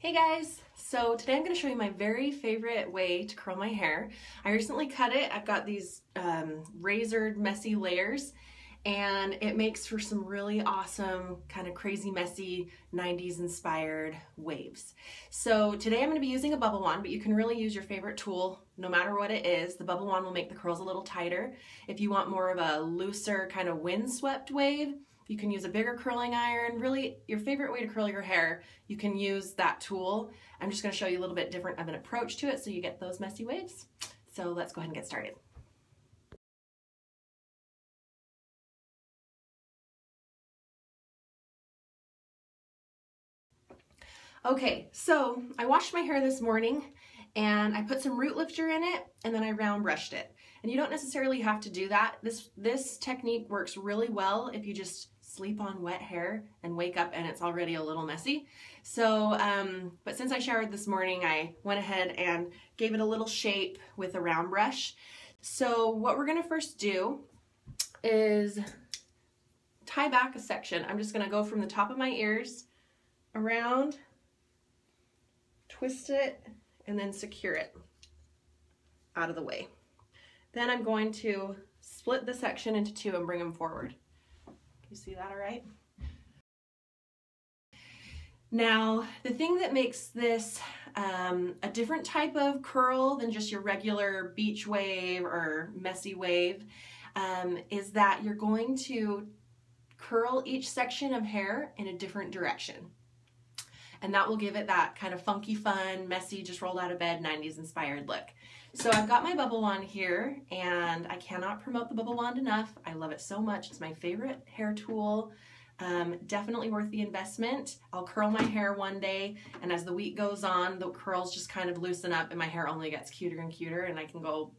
Hey guys! So today I'm going to show you my very favorite way to curl my hair. I recently cut it. I've got these razored messy layers and it makes for some really awesome kind of crazy messy 90s inspired waves. So today I'm going to be using a bubble wand, but you can really use your favorite tool no matter what it is. The bubble wand will make the curls a little tighter. If you want more of a looser kind of windswept wave, you can use a bigger curling iron. Really, your favorite way to curl your hair, you can use that tool. I'm just going to show you a little bit different of an approach to it so you get those messy waves. So let's go ahead and get started. Okay, so I washed my hair this morning and I put some root lifter in it and then I round brushed it. And you don't necessarily have to do that. This technique works really well if you just sleep on wet hair and wake up and it's already a little messy. So, but since I showered this morning, I went ahead and gave it a little shape with a round brush. So what we're gonna first do is tie back a section. I'm just gonna go from the top of my ears around, twist it, and then secure it out of the way. Then I'm going to split the section into two and bring them forward. You see that all right? Now, the thing that makes this a different type of curl than just your regular beach wave or messy wave is that you're going to curl each section of hair in a different direction. And that will give it that kind of funky, fun, messy, just rolled out of bed, 90s inspired look. So I've got my bubble wand here and I cannot promote the bubble wand enough. I love it so much. It's my favorite hair tool. Definitely worth the investment. I'll curl my hair one day and as the week goes on, the curls just kind of loosen up and my hair only gets cuter and cuter and I can go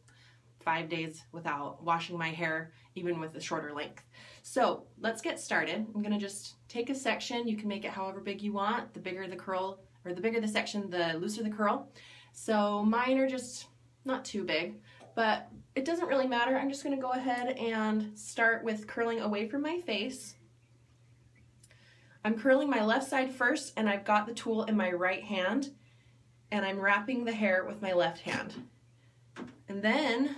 5 days without washing my hair, even with a shorter length. So let's get started. I'm gonna just take a section. You can make it however big you want. The bigger the curl, or the bigger the section, the looser the curl. So mine are just not too big, but it doesn't really matter. I'm just gonna go ahead and start with curling away from my face. I'm curling my left side first and I've got the tool in my right hand and I'm wrapping the hair with my left hand. And then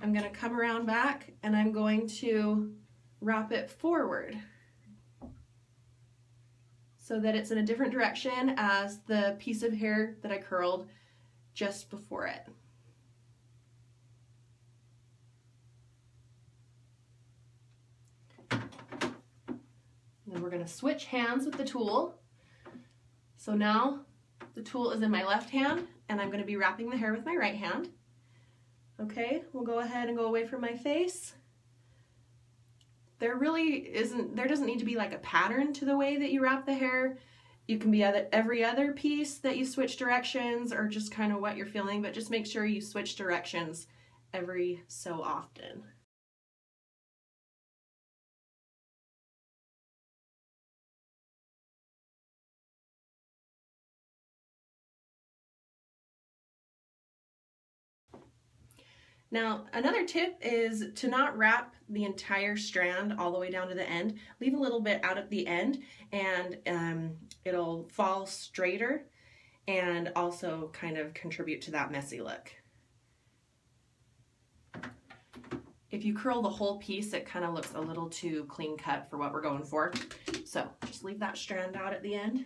I'm going to come around back and I'm going to wrap it forward so that it's in a different direction as the piece of hair that I curled just before it. And then we're going to switch hands with the tool. So now the tool is in my left hand and I'm going to be wrapping the hair with my right hand. Okay, we'll go ahead and go away from my face. There doesn't need to be like a pattern to the way that you wrap the hair. You can be every other piece that you switch directions or just kind of what you're feeling, but just make sure you switch directions every so often. Now, another tip is to not wrap the entire strand all the way down to the end. Leave a little bit out at the end and it'll fall straighter and also kind of contribute to that messy look. If you curl the whole piece, it kind of looks a little too clean cut for what we're going for. So just leave that strand out at the end.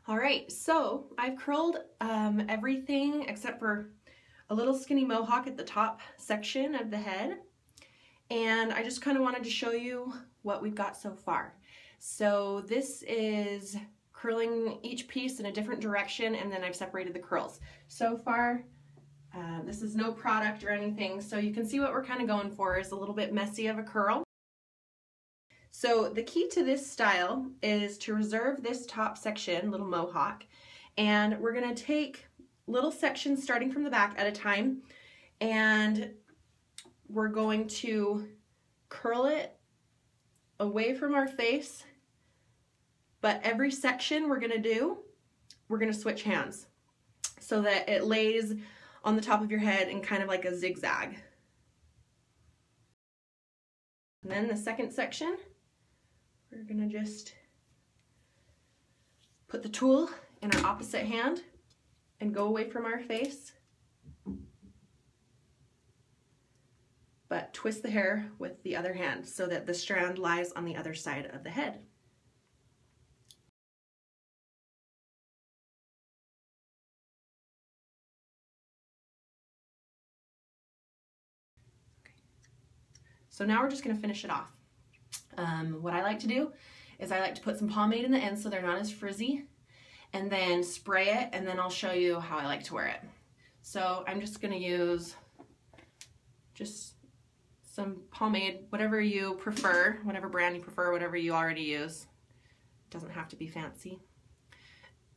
All right, so I've curled everything except for a little skinny mohawk at the top section of the head. And I just kind of wanted to show you what we've got so far. So this is curling each piece in a different direction and then I've separated the curls. So far, this is no product or anything, so you can see what we're kind of going for is a little bit messy of a curl. So the key to this style is to reserve this top section, little mohawk, and we're going to take little sections starting from the back at a time and we're going to curl it away from our face, but every section we're going to switch hands so that it lays on the top of your head in kind of like a zigzag. And then the second section, we're gonna just put the tool in our opposite hand and go away from our face, but twist the hair with the other hand so that the strand lies on the other side of the head. So now we're just going to finish it off. What I like to do is I like to put some pomade in the end so they're not as frizzy, and then spray it, and then I'll show you how I like to wear it. So I'm just going to use just some pomade, whatever you prefer, whatever brand you prefer, whatever you already use. It doesn't have to be fancy.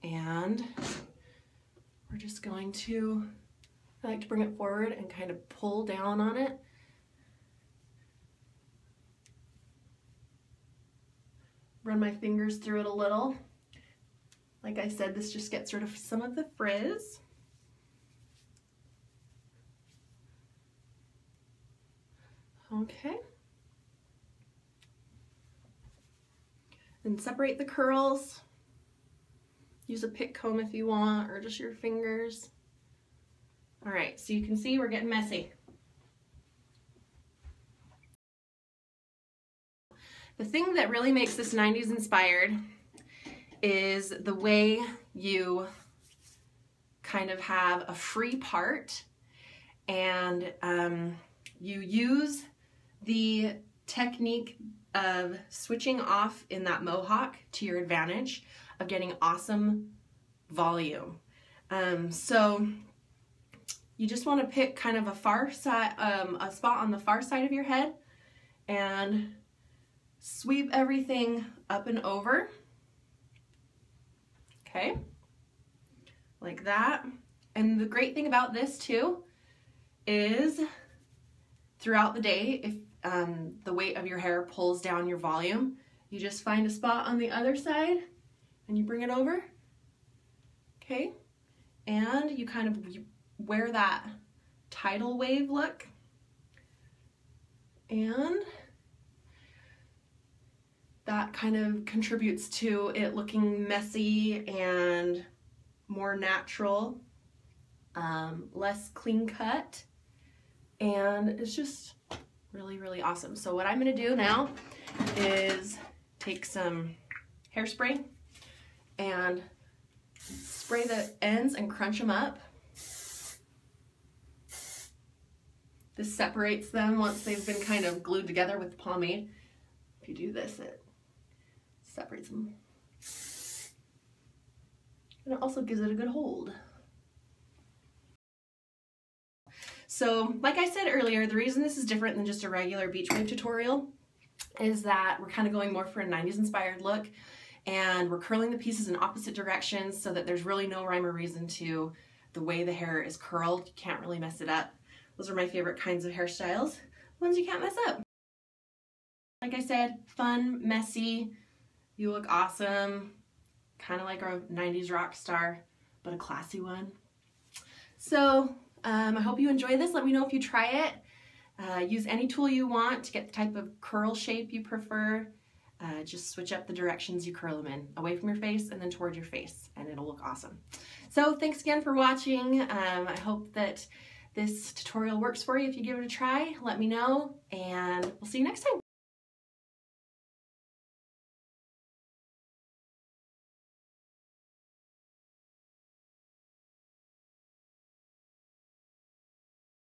And we're just going to, I like to bring it forward and kind of pull down on it. Run my fingers through it a little. Like I said, this just gets rid of some of the frizz. Okay. And separate the curls. Use a pick comb if you want, or just your fingers. All right, so you can see we're getting messy. The thing that really makes this 90s inspired is the way you kind of have a free part, and you use the technique of switching off in that mohawk to your advantage of getting awesome volume. So you just want to pick kind of a far side, a spot on the far side of your head, and sweep everything up and over. Okay, like that. And the great thing about this too is throughout the day, if the weight of your hair pulls down your volume, you just find a spot on the other side and you bring it over. Okay, and you kind of wear that tidal wave look, and that kind of contributes to it looking messy and more natural, less clean cut, and it's just really, really awesome. So what I'm gonna do now is take some hairspray and spray the ends and crunch them up. This separates them once they've been kind of glued together with the pomade. If you do this, it separates them. And it also gives it a good hold. So, like I said earlier, the reason this is different than just a regular beach wave tutorial is that we're kind of going more for a 90s inspired look, and we're curling the pieces in opposite directions so that there's really no rhyme or reason to the way the hair is curled. You can't really mess it up. Those are my favorite kinds of hairstyles, ones you can't mess up. Like I said, fun, messy, you look awesome, kind of like a 90s rock star, but a classy one. So I hope you enjoy this. Let me know if you try it. Use any tool you want to get the type of curl shape you prefer. Just switch up the directions you curl them in, away from your face and then toward your face, and it'll look awesome. So thanks again for watching. I hope that this tutorial works for you. If you give it a try, let me know, and we'll see you next time.